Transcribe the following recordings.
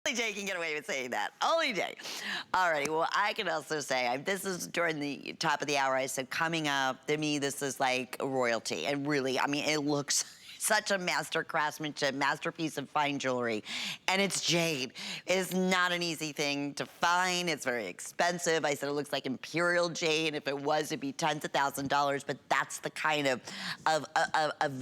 Only Jay can get away with saying that. Only Jay. All right. Well, I can also say, this is during the top of the hour. I said, coming up, to me, this is like royalty. And really, I mean, it looks such a master craftsmanship, masterpiece of fine jewelry. And it's jade. It's not an easy thing to find. It's very expensive. I said it looks like imperial jade. If it was, it'd be tens of thousands of dollars, but that's the kind of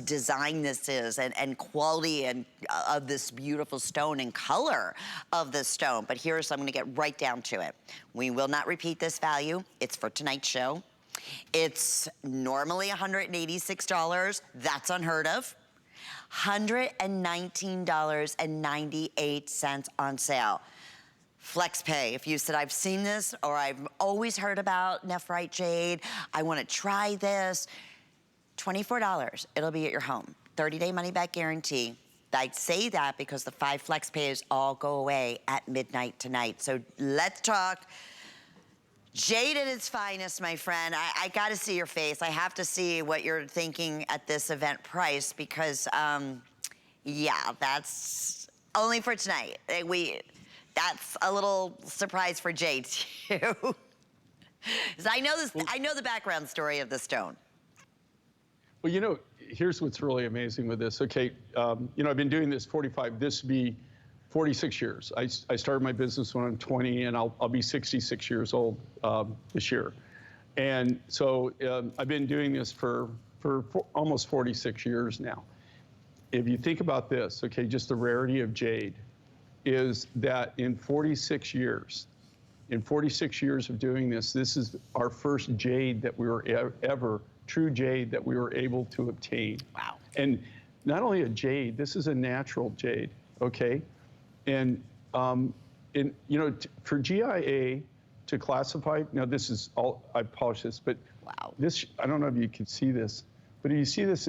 design this is, and quality and of this beautiful stone and color of this stone. But here's, I'm gonna get right down to it. We will not repeat this value. It's for tonight's show. It's normally $186. That's unheard of. $119.98 on sale. Flex pay. If you said, I've seen this, or I've always heard about Nephrite Jade, I want to try this, $24. It'll be at your home. 30-day money-back guarantee. I say that because the 5 flex pays all go away at midnight tonight. So let's talk jade at its finest, my friend. I gotta see your face. I have to see what you're thinking at this event price because, yeah, that's only for tonight. That's a little surprise for Jade too. 'Cause I know the background story of the stone. Well, you know, here's what's really amazing with this. Okay, you know, I've been doing this 46 years. I started my business when I'm 20, and I'll be 66 years old this year. And so I've been doing this for almost 46 years now. If you think about this, okay, just the rarity of jade is that in 46 years of doing this, this is our first jade that we were true jade that we were able to obtain. Wow. And not only a jade, this is a natural jade, okay? And, you know, for GIA to classify, now this is all, I polished this, but wow. This, I don't know if you can see this, but if you see this,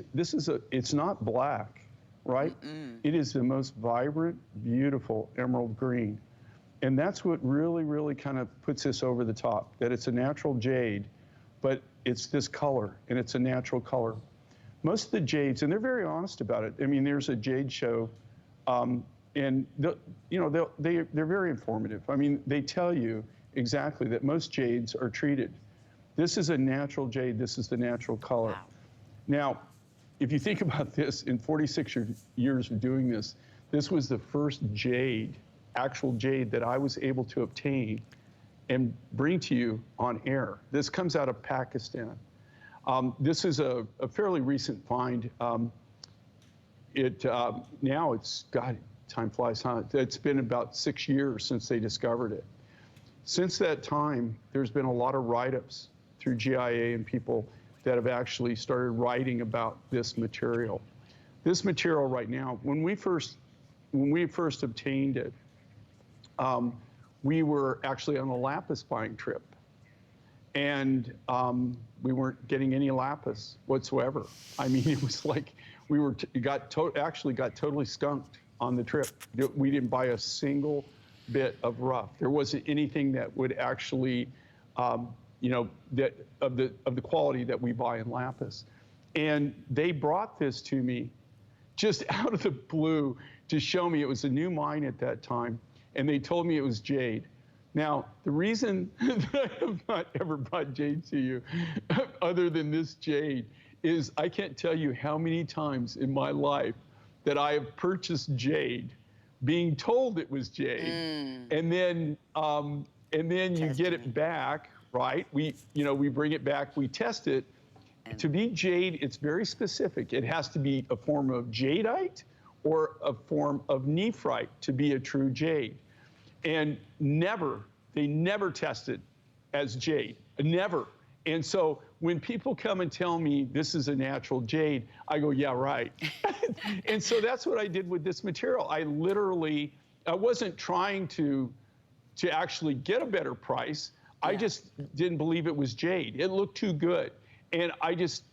it's not black, right? It is the most vibrant, beautiful emerald green. And that's what really, really kind of puts this over the top, that it's a natural jade, but it's this color, and it's a natural color. Most of the jades, and they're very honest about it. I mean, there's a jade show, and you know, they're very informative. I mean, they tell you exactly that most jades are treated. This is a natural jade. This is the natural color. Wow. Now, if you think about this, in 46 years of doing this, this was the first jade, actual jade, that I was able to obtain and bring to you on air. This comes out of Pakistan. This is a fairly recent find. Now it's, God, time flies, huh? It's been about 6 years since they discovered it. Since that time, there's been a lot of write-ups through GIA and people that have actually started writing about this material. This material right now, when we first obtained it, we were actually on a lapis buying trip, and we weren't getting any lapis whatsoever. I mean, it was like we were actually got totally skunked on the trip. We didn't buy a single bit of rough. There wasn't anything that would actually, you know, that of the quality that we buy in lapis. And they brought this to me just out of the blue to show me it was a new mine at that time, and they told me it was jade. Now, the reason that I have not ever brought jade to you, other than this jade, is I can't tell you how many times in my life that I have purchased jade, being told it was jade, and then you get it back, right? We bring it back, we test it. To be jade, it's very specific. It has to be a form of jadeite or a form of nephrite to be a true jade. And they never test it as jade, never. And so when people come and tell me this is a natural jade, I go, yeah, right. And so that's what I did with this material. I wasn't trying to actually get a better price. Yeah. I just didn't believe it was jade. It looked too good. And I just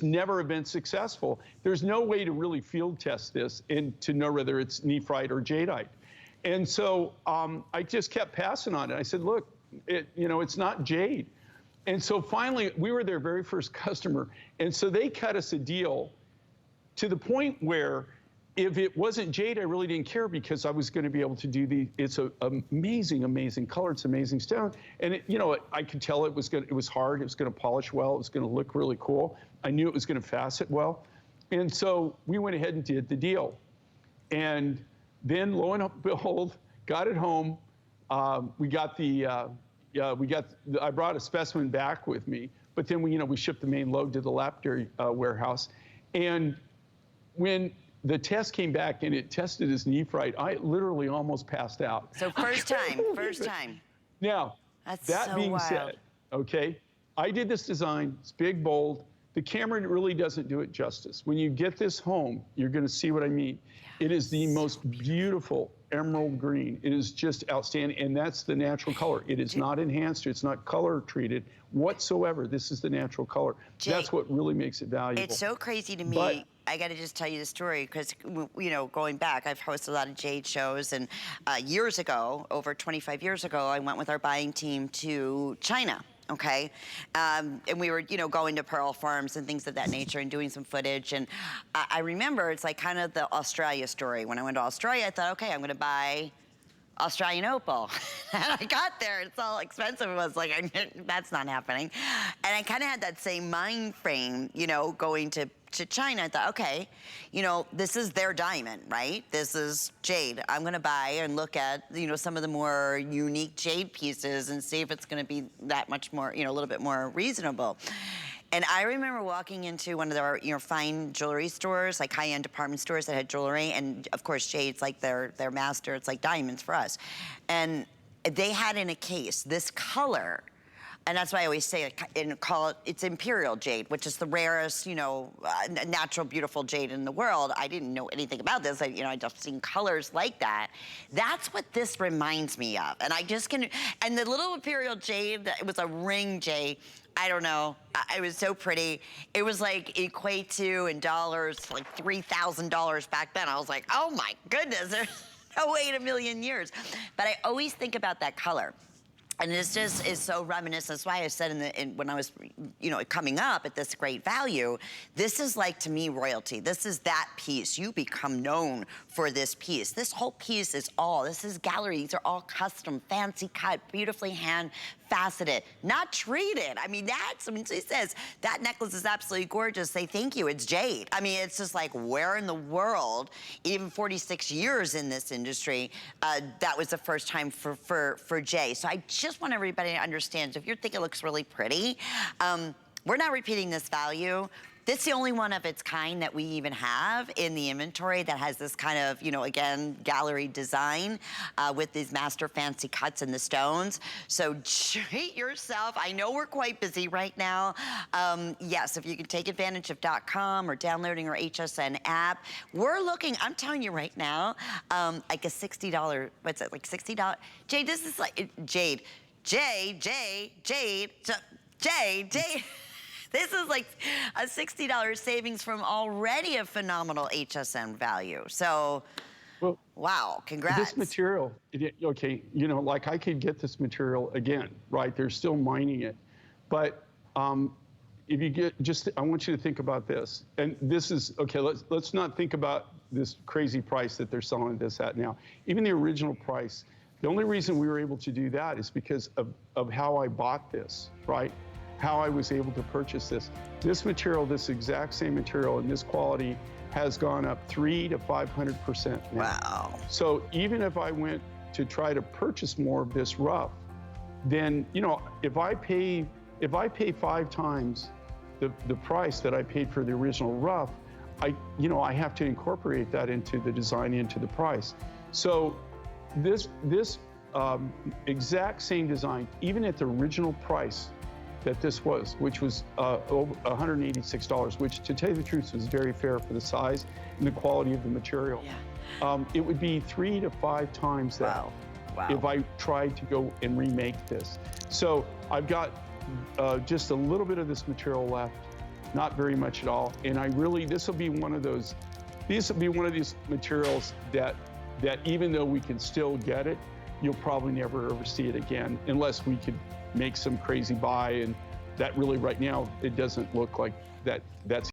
never have been successful. There's no way to really field test this and to know whether it's nephrite or jadeite. And so I just kept passing on it. I said, look, it's not jade. And so finally, we were their very first customer. And so they cut us a deal to the point where if it wasn't jade, I really didn't care because I was going to be able to do it's an amazing, amazing color. It's amazing stone. And it, you know, I could tell it was hard. It was going to polish well. It was going to look really cool. I knew it was going to facet well. And so we went ahead and did the deal. And then lo and behold, got it home. I brought a specimen back with me, but then we shipped the main load to the lapidary warehouse. And when the test came back and it tested as nephrite, I literally almost passed out. So first time. Now, That's that so being wild. said, okay, I did this design. It's big, bold. The camera really doesn't do it justice. When you get this home, you're going to see what I mean. It is the most beautiful emerald green. It is just outstanding, and that's the natural color. It is not enhanced. It's not color treated whatsoever. This is the natural color. Jake, that's what really makes it valuable. It's so crazy to me. But I got to just tell you the story because, going back, I've hosted a lot of jade shows, and years ago, over 25 years ago, I went with our buying team to China. Okay, and we were, going to pearl farms and things of that nature and doing some footage. And I remember it's like kind of the Australia story. When I went to Australia, I thought, okay, I'm going to buy Australian opal. And I got there, it's all expensive. I was like, that's not happening. And I kind of had that same mind frame, going to China. I thought, okay, this is their diamond, right? This is jade. I'm gonna buy and look at, some of the more unique jade pieces and see if it's gonna be that much more, a little bit more reasonable. And I remember walking into one of their, fine jewelry stores, like high-end department stores that had jewelry, and of course, jade's like their master. It's like diamonds for us. And they had in a case this color, and that's why I always say it's imperial jade, which is the rarest, natural, beautiful jade in the world. I didn't know anything about this. I just seen colors like that. That's what this reminds me of. And I just and the little imperial jade, it was a ring jade. I don't know. It was so pretty. It was like equate to in dollars, like $3,000 back then. I was like, oh my goodness, there's no way in a million years. But I always think about that color. And this just is so reminiscent. That's why I said when I was, coming up at this great value, this is like, to me, royalty. This is that piece. You become known for this piece. This whole piece is this is gallery. These are all custom, fancy cut, beautifully hand faceted, not treated. She says, that necklace is absolutely gorgeous. Say thank you, it's jade. It's just like, where in the world, even 46 years in this industry, that was the first time for jade. So I just want everybody to understand, so if you think it looks really pretty, we're not repeating this value. This is the only one of its kind that we even have in the inventory that has this kind of, again, gallery design with these master fancy cuts in the stones. So treat yourself. I know we're quite busy right now. Yes, if you can take advantage of .com or downloading our HSN app, we're looking, I'm telling you right now, like a $60, what's it, like $60? Jade, this is like, Jade. This is like a $60 savings from already a phenomenal HSN value. So, well, wow, congrats. This material, okay, like I could get this material again, right? They're still mining it. But if you get, I want you to think about this. And this is, okay, let's not think about this crazy price that they're selling this at now. Even the original price, the only reason we were able to do that is because of how I bought this, right? How I was able to purchase this. This material, this exact same material and this quality has gone up 300 to 500% now. Wow. So even if I went to try to purchase more of this rough, then, if I pay 5 times the price that I paid for the original rough, I have to incorporate that into the design, into the price. So this exact same design, even at the original price that this was, which was over $186, which, to tell you the truth, was very fair for the size and the quality of the material. Yeah. It would be 3 to 5 times that if I tried to go and remake this. So I've got just a little bit of this material left, not very much at all. And this will be one of these materials that even though we can still get it, you'll probably never ever see it again unless we could make some crazy buy, and that really right now, it doesn't look like that's